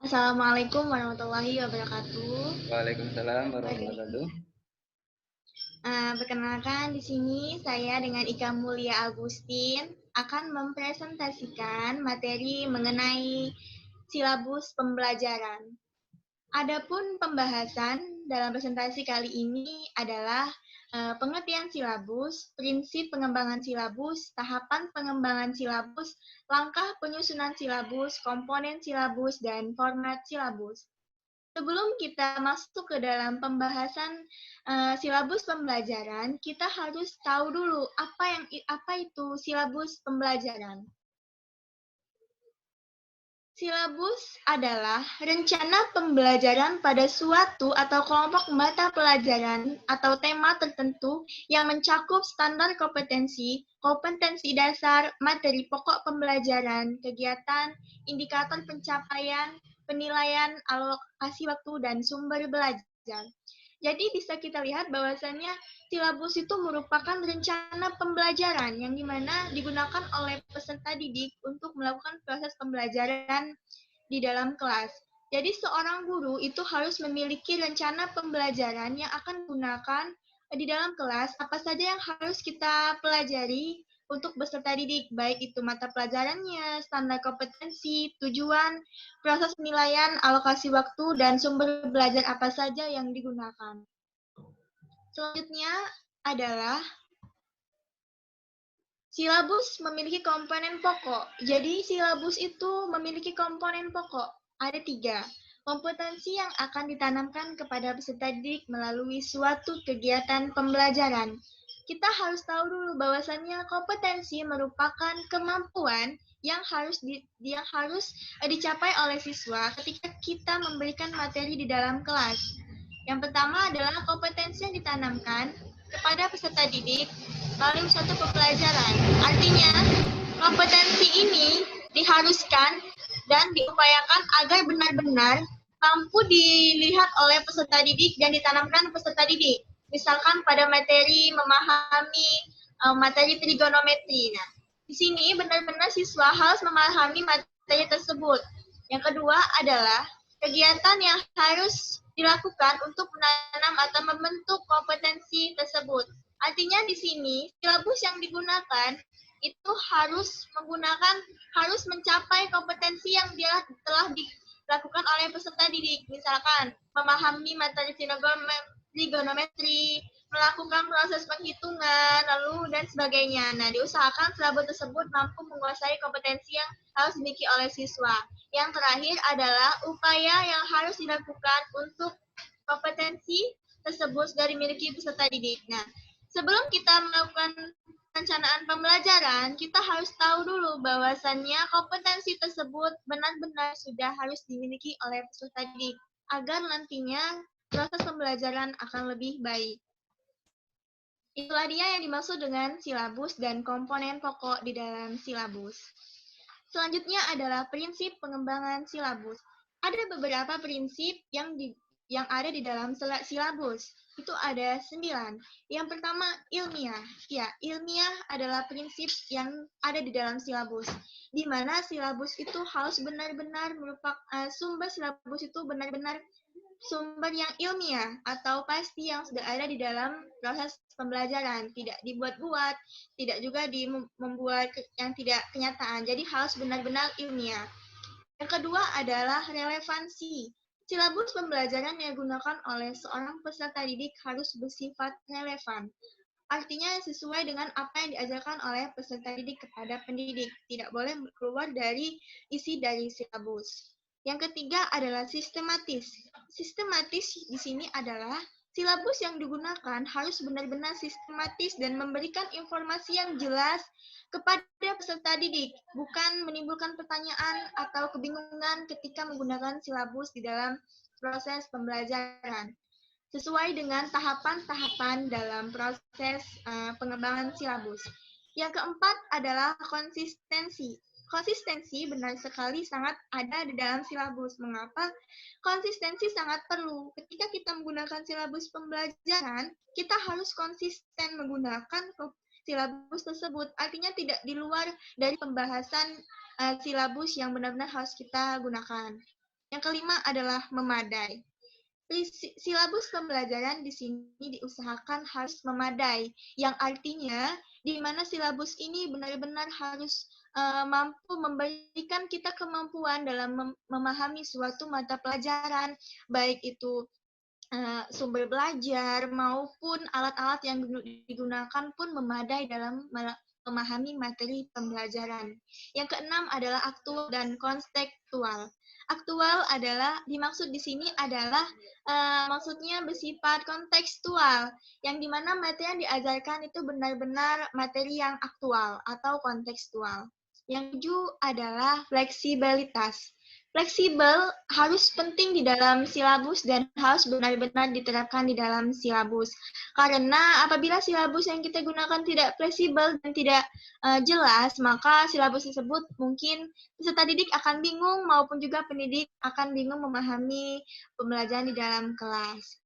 Assalamualaikum warahmatullahi wabarakatuh. Waalaikumsalam warahmatullahi wabarakatuh. Perkenalkan di sini saya dengan Ika Mulia Agustin akan mempresentasikan materi mengenai silabus pembelajaran. Adapun pembahasan dalam presentasi kali ini adalah pengertian silabus, prinsip pengembangan silabus, tahapan pengembangan silabus, langkah penyusunan silabus, komponen silabus, dan format silabus. Sebelum kita masuk ke dalam pembahasan silabus pembelajaran, kita harus tahu dulu apa itu silabus pembelajaran. Silabus adalah rencana pembelajaran pada suatu atau kelompok mata pelajaran atau tema tertentu yang mencakup standar kompetensi, kompetensi dasar, materi pokok pembelajaran, kegiatan, indikator pencapaian, penilaian, alokasi waktu, dan sumber belajar. Jadi bisa kita lihat bahwasannya silabus itu merupakan rencana pembelajaran yang dimana digunakan oleh peserta didik untuk melakukan proses pembelajaran di dalam kelas. Jadi seorang guru itu harus memiliki rencana pembelajaran yang akan digunakan di dalam kelas, apa saja yang harus kita pelajari untuk peserta didik, baik itu mata pelajarannya, standar kompetensi, tujuan, proses penilaian, alokasi waktu, dan sumber belajar apa saja yang digunakan. Selanjutnya adalah silabus memiliki komponen pokok. Jadi silabus itu memiliki komponen pokok. Ada 3. Kompetensi yang akan ditanamkan kepada peserta didik melalui suatu kegiatan pembelajaran. Kita harus tahu dulu bahwasannya kompetensi merupakan kemampuan yang harus dicapai oleh siswa ketika kita memberikan materi di dalam kelas. Yang pertama adalah kompetensi yang ditanamkan kepada peserta didik melalui suatu pembelajaran. Artinya, kompetensi ini diharuskan dan diupayakan agar benar-benar mampu dilihat oleh peserta didik dan ditanamkan peserta didik. Misalkan pada materi memahami materi trigonometri. Nah, di sini benar-benar siswa harus memahami materi tersebut. Yang kedua adalah kegiatan yang harus dilakukan untuk menanam atau membentuk kompetensi tersebut. Artinya di sini silabus yang digunakan itu harus mencapai kompetensi yang telah dilakukan oleh peserta didik. Misalkan memahami materi trigonometri, melakukan proses penghitungan, lalu dan sebagainya. Nah, diusahakan silabus tersebut mampu menguasai kompetensi yang harus dimiliki oleh siswa. Yang terakhir adalah upaya yang harus dilakukan untuk kompetensi tersebut dari dimiliki peserta didik. Nah, sebelum kita melakukan perencanaan pembelajaran, kita harus tahu dulu bahwasannya kompetensi tersebut benar-benar sudah harus dimiliki oleh peserta didik agar nantinya proses pembelajaran akan lebih baik. Itulah dia yang dimaksud dengan silabus dan komponen pokok di dalam silabus. Selanjutnya adalah prinsip pengembangan silabus. Ada beberapa prinsip yang ada di dalam silabus. Itu ada 9. Yang pertama, ilmiah. Ya, ilmiah adalah prinsip yang ada di dalam silabus. Di mana silabus itu harus benar-benar merupakan sumber silabus itu benar-benar sumber yang ilmiah atau pasti yang sudah ada di dalam proses pembelajaran, tidak dibuat-buat, tidak juga membuat yang tidak kenyataan. Jadi harus benar-benar ilmiah. Yang kedua adalah relevansi. Silabus pembelajaran yang digunakan oleh seorang peserta didik harus bersifat relevan. Artinya sesuai dengan apa yang diajarkan oleh peserta didik kepada pendidik. Tidak boleh keluar dari isi dari silabus. Yang ketiga adalah sistematis. Sistematis di sini adalah silabus yang digunakan harus benar-benar sistematis dan memberikan informasi yang jelas kepada peserta didik, bukan menimbulkan pertanyaan atau kebingungan ketika menggunakan silabus di dalam proses pembelajaran. Sesuai dengan tahapan-tahapan dalam proses pengembangan silabus. Yang keempat adalah konsistensi. Konsistensi benar sekali sangat ada di dalam silabus. Mengapa? Konsistensi sangat perlu. Ketika kita menggunakan silabus pembelajaran, kita harus konsisten menggunakan silabus tersebut. Artinya tidak di luar dari pembahasan silabus yang benar-benar harus kita gunakan. Yang kelima adalah memadai. Silabus pembelajaran di sini diusahakan harus memadai, yang artinya di mana silabus ini benar-benar harus mampu memberikan kita kemampuan dalam memahami suatu mata pelajaran, baik itu sumber belajar maupun alat-alat yang digunakan pun memadai dalam memahami materi pembelajaran. Yang keenam adalah aktual dan konstekstual. Aktual adalah dimaksud di sini adalah maksudnya bersifat kontekstual, yang dimana materi yang diajarkan itu benar-benar materi yang aktual atau kontekstual. Yang ketujuh adalah fleksibilitas. Fleksibel harus penting di dalam silabus dan harus benar-benar diterapkan di dalam silabus. Karena apabila silabus yang kita gunakan tidak fleksibel dan tidak jelas, maka silabus tersebut mungkin peserta didik akan bingung maupun juga pendidik akan bingung memahami pembelajaran di dalam kelas.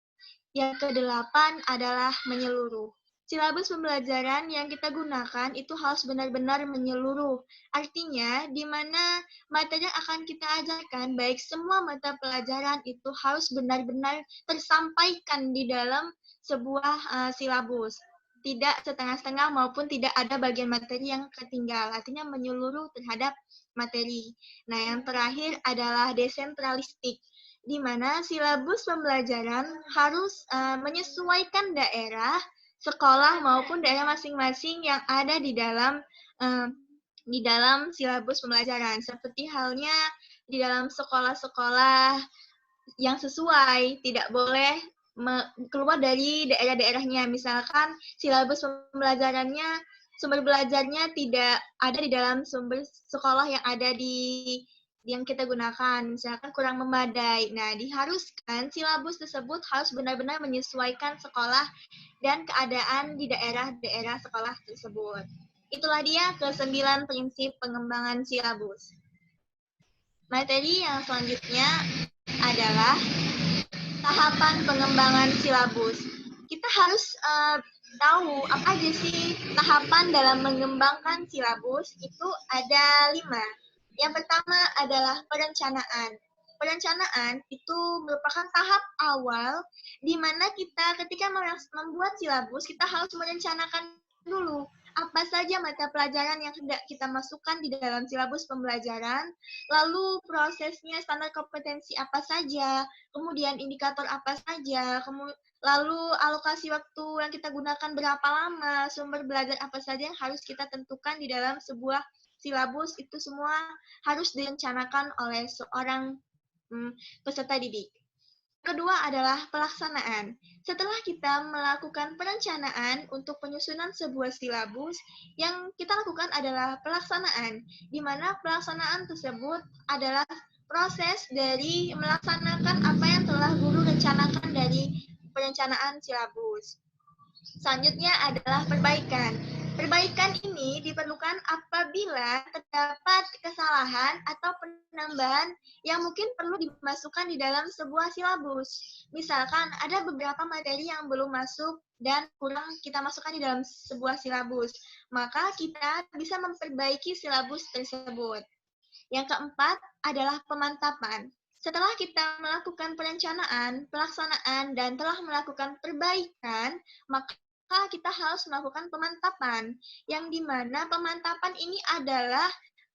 Yang kedelapan adalah menyeluruh. Silabus pembelajaran yang kita gunakan itu harus benar-benar menyeluruh. Artinya, di mana materi yang akan kita ajarkan, baik semua mata pelajaran itu harus benar-benar tersampaikan di dalam sebuah silabus. Tidak setengah-setengah maupun tidak ada bagian materi yang ketinggal. Artinya menyeluruh terhadap materi. Nah, yang terakhir adalah desentralistik, di mana silabus pembelajaran harus menyesuaikan daerah, sekolah maupun daerah masing-masing yang ada di dalam silabus pembelajaran. Seperti halnya di dalam sekolah-sekolah yang sesuai, tidak boleh keluar dari daerah-daerahnya. Misalkan silabus pembelajarannya, sumber belajarnya tidak ada di dalam sumber sekolah yang ada yang kita gunakan, misalkan kurang memadai. Nah, diharuskan silabus tersebut harus benar-benar menyesuaikan sekolah dan keadaan di daerah-daerah sekolah tersebut. Itulah dia ke-9 prinsip pengembangan silabus. Materi yang selanjutnya adalah tahapan pengembangan silabus. Kita harus tahu apa aja sih tahapan dalam mengembangkan silabus. Itu ada 5. Yang pertama adalah perencanaan. Perencanaan itu merupakan tahap awal di mana kita ketika membuat silabus, kita harus merencanakan dulu apa saja mata pelajaran yang hendak kita masukkan di dalam silabus pembelajaran, lalu prosesnya, standar kompetensi apa saja, kemudian indikator apa saja, lalu alokasi waktu yang kita gunakan berapa lama, sumber belajar apa saja yang harus kita tentukan di dalam sebuah silabus. Itu semua harus direncanakan oleh seorang peserta didik. Kedua adalah pelaksanaan. Setelah kita melakukan perencanaan untuk penyusunan sebuah silabus, yang kita lakukan adalah pelaksanaan, di mana pelaksanaan tersebut adalah proses dari melaksanakan apa yang telah guru rencanakan dari perencanaan silabus. Selanjutnya adalah perbaikan. Perbaikan ini diperlukan apabila terdapat kesalahan atau penambahan yang mungkin perlu dimasukkan di dalam sebuah silabus. Misalkan ada beberapa materi yang belum masuk dan kurang kita masukkan di dalam sebuah silabus, maka kita bisa memperbaiki silabus tersebut. Yang keempat adalah pemantapan. Setelah kita melakukan perencanaan, pelaksanaan, dan telah melakukan perbaikan, maka kita harus melakukan pemantapan, yang dimana pemantapan ini adalah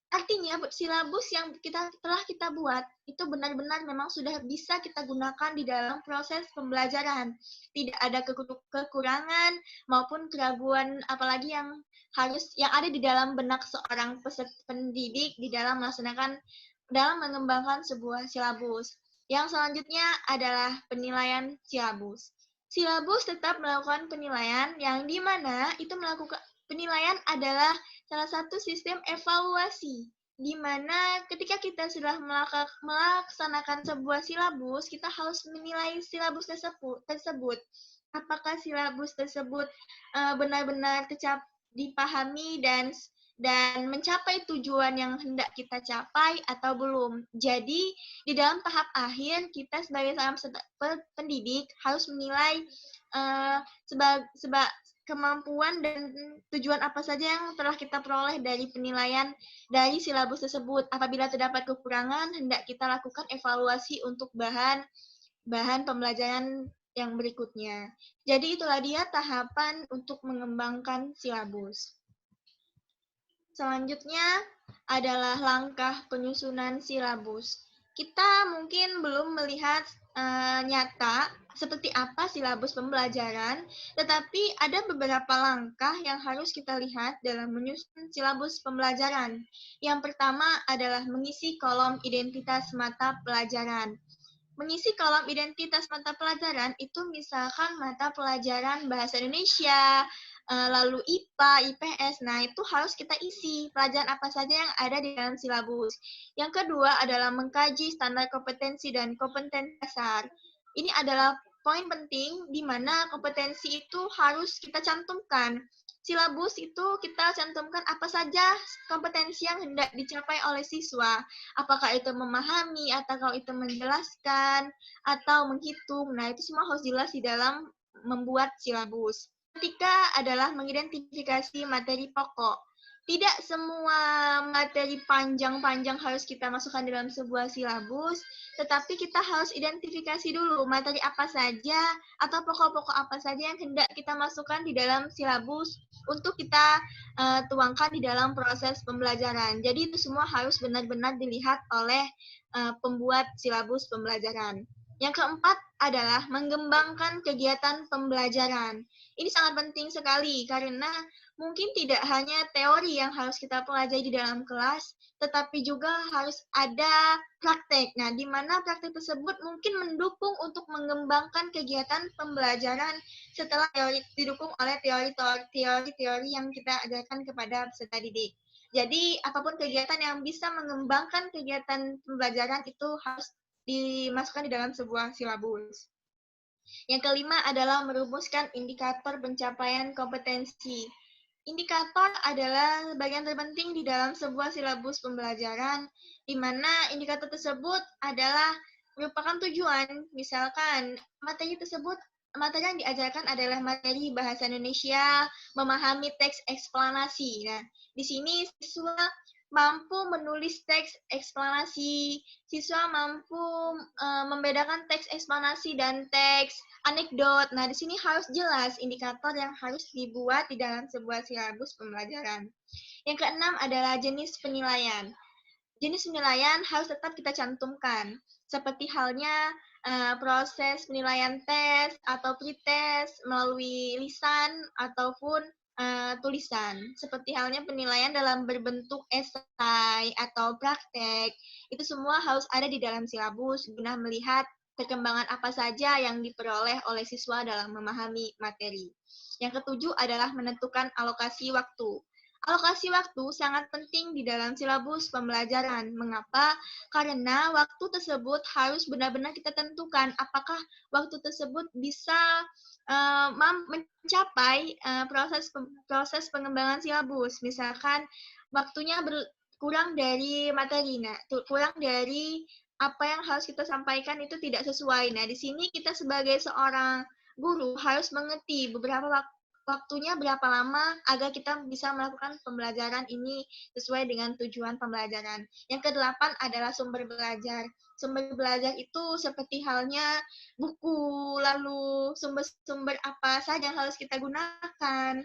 artinya silabus yang telah kita buat itu benar-benar memang sudah bisa kita gunakan di dalam proses pembelajaran. Tidak ada kekurangan maupun keraguan apalagi yang ada di dalam benak seorang peserta pendidik di dalam mengembangkan sebuah silabus. Yang selanjutnya adalah penilaian silabus. Silabus tetap melakukan penilaian, yang dimana itu melakukan penilaian adalah salah satu sistem evaluasi, di mana ketika kita sudah melaksanakan sebuah silabus, kita harus menilai silabus tersebut. Apakah silabus tersebut benar-benar dipahami dan mencapai tujuan yang hendak kita capai atau belum. Jadi, di dalam tahap akhir, kita sebagai seorang pendidik harus menilai kemampuan dan tujuan apa saja yang telah kita peroleh dari penilaian dari silabus tersebut. Apabila terdapat kekurangan, hendak kita lakukan evaluasi untuk bahan pembelajaran yang berikutnya. Jadi itulah dia tahapan untuk mengembangkan silabus. Selanjutnya adalah langkah penyusunan silabus. Kita mungkin belum melihat nyata seperti apa silabus pembelajaran, tetapi ada beberapa langkah yang harus kita lihat dalam menyusun silabus pembelajaran. Yang pertama adalah mengisi kolom identitas mata pelajaran. Mengisi kolom identitas mata pelajaran itu misalkan mata pelajaran bahasa Indonesia, lalu IPA, IPS. Nah, itu harus kita isi pelajaran apa saja yang ada di dalam silabus. Yang kedua adalah mengkaji standar kompetensi dan kompetensi dasar. Ini adalah poin penting di mana kompetensi itu harus kita cantumkan. Silabus itu kita cantumkan apa saja kompetensi yang hendak dicapai oleh siswa. Apakah itu memahami, atau kalau itu menjelaskan, atau menghitung. Nah, itu semua harus jelas di dalam membuat silabus. Ketiga adalah mengidentifikasi materi pokok. Tidak semua materi panjang-panjang harus kita masukkan dalam sebuah silabus, tetapi kita harus identifikasi dulu materi apa saja atau pokok-pokok apa saja yang hendak kita masukkan di dalam silabus untuk kita tuangkan di dalam proses pembelajaran. Jadi itu semua harus benar-benar dilihat oleh pembuat silabus pembelajaran. Yang keempat adalah mengembangkan kegiatan pembelajaran. Ini sangat penting sekali karena mungkin tidak hanya teori yang harus kita pelajari di dalam kelas, tetapi juga harus ada praktek. Nah, di mana praktek tersebut mungkin mendukung untuk mengembangkan kegiatan pembelajaran setelah didukung oleh teori-teori yang kita ajarkan kepada peserta didik. Jadi, apapun kegiatan yang bisa mengembangkan kegiatan pembelajaran itu harus dimasukkan di dalam sebuah silabus. Yang kelima adalah merumuskan indikator pencapaian kompetensi. Indikator adalah bagian terpenting di dalam sebuah silabus pembelajaran, di mana indikator tersebut adalah merupakan tujuan. Misalkan materi tersebut, materi yang diajarkan adalah materi bahasa Indonesia, memahami teks eksplanasi. Nah, di sini siswa mampu menulis teks eksplanasi, siswa mampu membedakan teks eksplanasi dan teks anekdot. Nah, di sini harus jelas indikator yang harus dibuat di dalam sebuah silabus pembelajaran. Yang keenam adalah jenis penilaian. Jenis penilaian harus tetap kita cantumkan, seperti halnya proses penilaian tes atau pretest melalui lisan ataupun tulisan. Seperti halnya penilaian dalam berbentuk esai atau praktek, itu semua harus ada di dalam silabus guna melihat perkembangan apa saja yang diperoleh oleh siswa dalam memahami materi. Yang ketujuh adalah menentukan alokasi waktu. Alokasi waktu sangat penting di dalam silabus pembelajaran. Mengapa? Karena waktu tersebut harus benar-benar kita tentukan apakah waktu tersebut bisa mencapai proses pengembangan silabus. Misalkan waktunya kurang dari materi, nah, kurang dari apa yang harus kita sampaikan itu tidak sesuai. Nah, di sini kita sebagai seorang guru harus mengerti beberapa waktunya berapa lama agar kita bisa melakukan pembelajaran ini sesuai dengan tujuan pembelajaran. Yang kedelapan adalah sumber belajar. Sumber belajar itu seperti halnya buku, lalu sumber-sumber apa saja yang harus kita gunakan,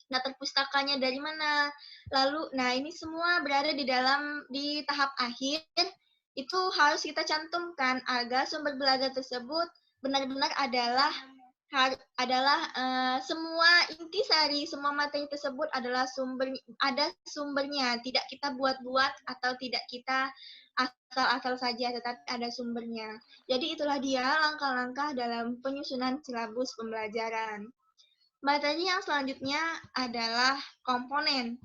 daftar pustakanya dari mana. Lalu, nah ini semua berada di tahap akhir, itu harus kita cantumkan agar sumber belajar tersebut benar-benar adalah semua intisari, semua materi tersebut adalah ada sumbernya, tidak kita buat-buat atau tidak kita asal-asal saja, tetapi ada sumbernya. Jadi itulah dia langkah-langkah dalam penyusunan silabus pembelajaran. Materi yang selanjutnya adalah komponen.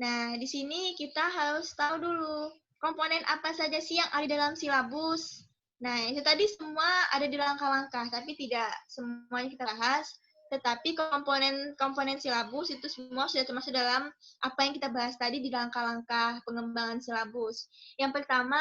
Nah, di sini kita harus tahu dulu komponen apa saja sih yang ada dalam silabus. Nah, itu tadi semua ada di langkah-langkah, tapi tidak semuanya kita bahas. Tetapi komponen silabus itu semua sudah termasuk dalam apa yang kita bahas tadi di langkah-langkah pengembangan silabus. Yang pertama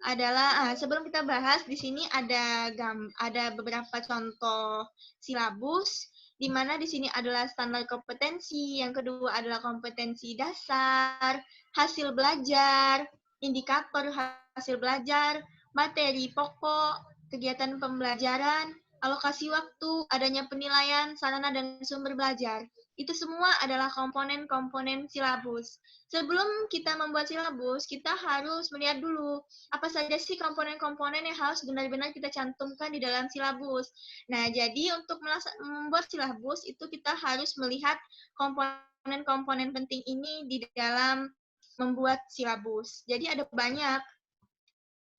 adalah sebelum kita bahas di sini ada beberapa contoh silabus. di mana di sini adalah standar kompetensi, yang kedua adalah kompetensi dasar, hasil belajar, indikator hasil belajar, materi pokok, kegiatan pembelajaran, alokasi waktu, adanya penilaian, sarana dan sumber belajar. Itu semua adalah komponen-komponen silabus. Sebelum kita membuat silabus, kita harus melihat dulu apa saja sih komponen-komponen yang harus benar-benar kita cantumkan di dalam silabus. Nah, jadi untuk membuat silabus itu kita harus melihat komponen-komponen penting ini di dalam membuat silabus. Jadi ada banyak,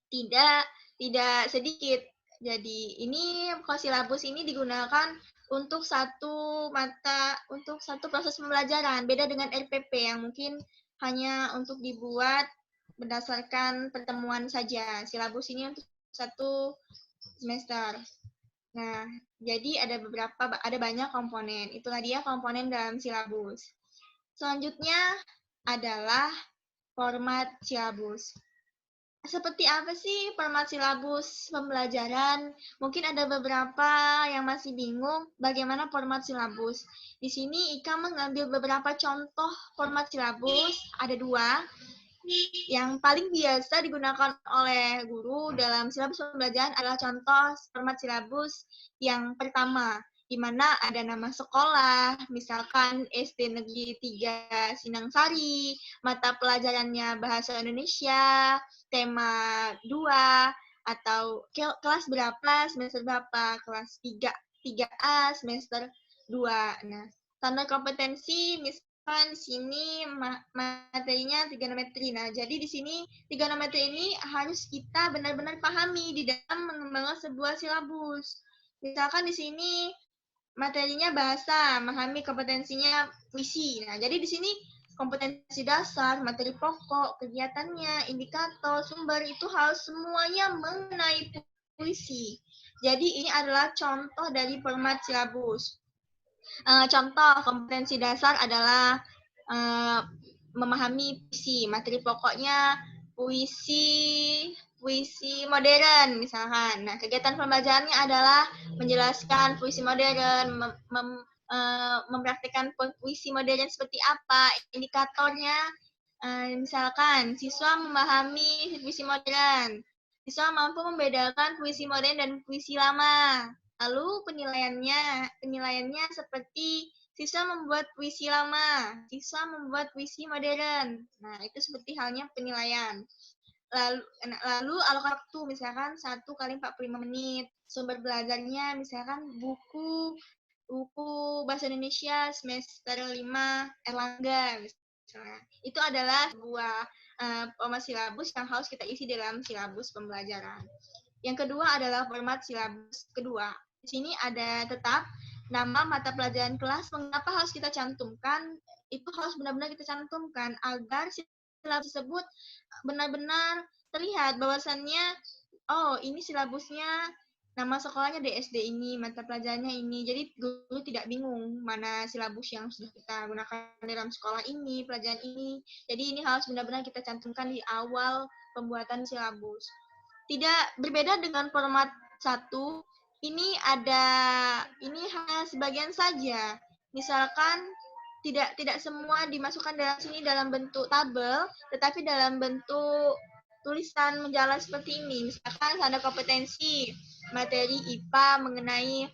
tidak sedikit. Jadi ini silabus ini digunakan untuk satu proses pembelajaran. Beda dengan RPP yang mungkin hanya untuk dibuat berdasarkan pertemuan saja. Silabus ini untuk satu semester. Nah, jadi ada banyak komponen. Itulah dia komponen dalam silabus. Selanjutnya adalah format silabus. Seperti apa sih format silabus pembelajaran? Mungkin ada beberapa yang masih bingung bagaimana format silabus. Di sini Ika mengambil beberapa contoh format silabus, ada 2. Yang paling biasa digunakan oleh guru dalam silabus pembelajaran adalah contoh format silabus yang pertama, di mana ada nama sekolah, misalkan SD Negeri 3 Sinangsari, mata pelajarannya Bahasa Indonesia, tema 2, atau kelas berapa, semester berapa, kelas 3A, semester 2. Nah, standar kompetensi, misalkan di sini materinya trigonometri. Nah, jadi di sini trigonometri ini harus kita benar-benar pahami di dalam mengembangkan sebuah silabus. Misalkan di sini materinya bahasa, memahami kompetensinya puisi. Nah, jadi di sini kompetensi dasar, materi pokok, kegiatannya, indikator, sumber, itu harus semuanya mengenai puisi. Jadi ini adalah contoh dari format silabus. Contoh kompetensi dasar adalah memahami puisi, materi pokoknya puisi modern misalkan. Nah, kegiatan pembelajarannya adalah menjelaskan puisi modern, mempraktikkan puisi modern seperti apa, indikatornya misalkan siswa memahami puisi modern, siswa mampu membedakan puisi modern dan puisi lama. Lalu penilaiannya seperti siswa membuat puisi lama, siswa membuat puisi modern. Nah, itu seperti halnya penilaian. Lalu alokasi waktu, misalkan 1 kali 45 menit. Sumber belajarnya misalkan buku Bahasa Indonesia semester 5 Erlangga misalnya. Itu adalah sebuah format silabus yang harus kita isi dalam silabus pembelajaran. Yang kedua adalah format silabus kedua. Di sini ada tetap nama mata pelajaran kelas. Mengapa harus kita cantumkan? Itu harus benar-benar kita cantumkan agar silabus tersebut benar-benar terlihat bahwasannya, oh ini silabusnya, nama sekolahnya di SD ini, mata pelajarannya ini. Jadi guru tidak bingung mana silabus yang sudah kita gunakan dalam sekolah ini, pelajaran ini. Jadi ini harus benar-benar kita cantumkan di awal pembuatan silabus. Tidak berbeda dengan format 1, ini hanya sebagian saja. Misalkan tidak semua dimasukkan dalam sini dalam bentuk tabel, tetapi dalam bentuk tulisan menjala seperti ini. Misalkan ada kompetensi materi IPA mengenai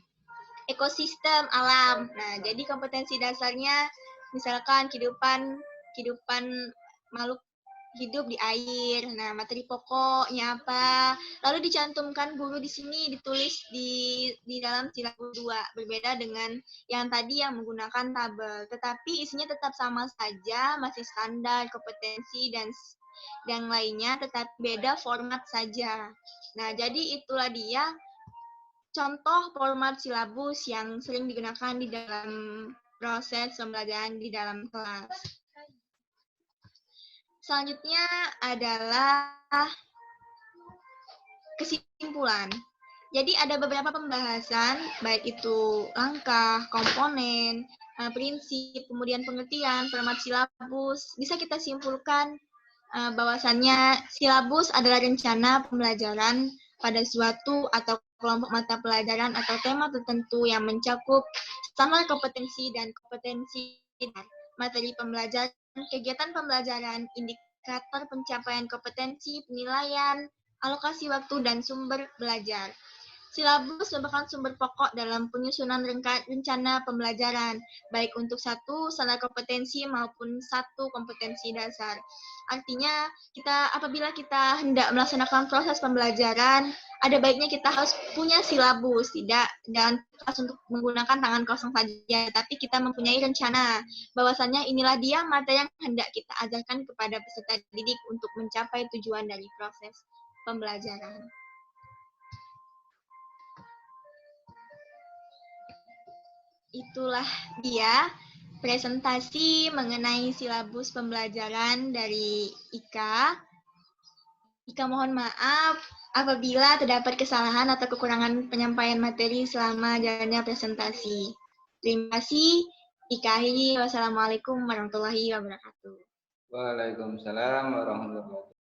ekosistem alam. Nah, jadi kompetensi dasarnya misalkan kehidupan makhluk hidup di air. Nah, materi pokoknya apa? Lalu dicantumkan guru di sini, ditulis di dalam silabus 2. Berbeda dengan yang tadi yang menggunakan tabel. Tetapi isinya tetap sama saja, masih standar kompetensi dan lainnya, tetapi beda format saja. Nah, jadi itulah dia contoh format silabus yang sering digunakan di dalam proses pembelajaran di dalam kelas. Selanjutnya adalah kesimpulan. Jadi ada beberapa pembahasan, baik itu langkah, komponen, prinsip, kemudian pengertian, format silabus. Bisa kita simpulkan bahwasannya silabus adalah rencana pembelajaran pada suatu atau kelompok mata pelajaran atau tema tertentu yang mencakup standar kompetensi dan kompetensi materi pembelajaran, kegiatan pembelajaran, indikator pencapaian kompetensi, penilaian, alokasi waktu, dan sumber belajar. Silabus merupakan sumber pokok dalam penyusunan rencana pembelajaran, baik untuk satu standar kompetensi maupun satu kompetensi dasar. Artinya, apabila kita hendak melaksanakan proses pembelajaran, ada baiknya kita harus punya silabus, jangan untuk menggunakan tangan kosong saja, tapi kita mempunyai rencana bahwasannya inilah dia materi yang hendak kita ajarkan kepada peserta didik untuk mencapai tujuan dari proses pembelajaran. Itulah dia presentasi mengenai silabus pembelajaran dari Ika. Ika mohon maaf apabila terdapat kesalahan atau kekurangan penyampaian materi selama jalannya presentasi. Terima kasih. Ika akhiri. Wassalamualaikum warahmatullahi wabarakatuh. Waalaikumsalam warahmatullahi wabarakatuh.